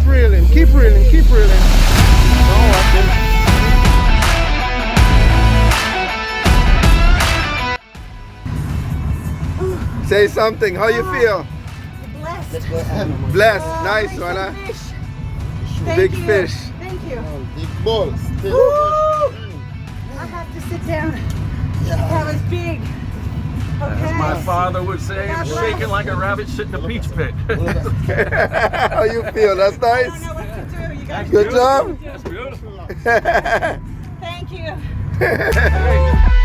keep reeling, keep reeling, keep reeling. Oh, say something. How you feel? Blessed. Blessed. Nice one, huh? Big fish. Thank you. Big balls. I have to sit down. That was big. Okay. As my father would say, I'm shaking like a rabbit sitting in a peach pit. How you feel? That's I nice. don't know what to do. You guys. Good job. That's beautiful. Thank you. Hey.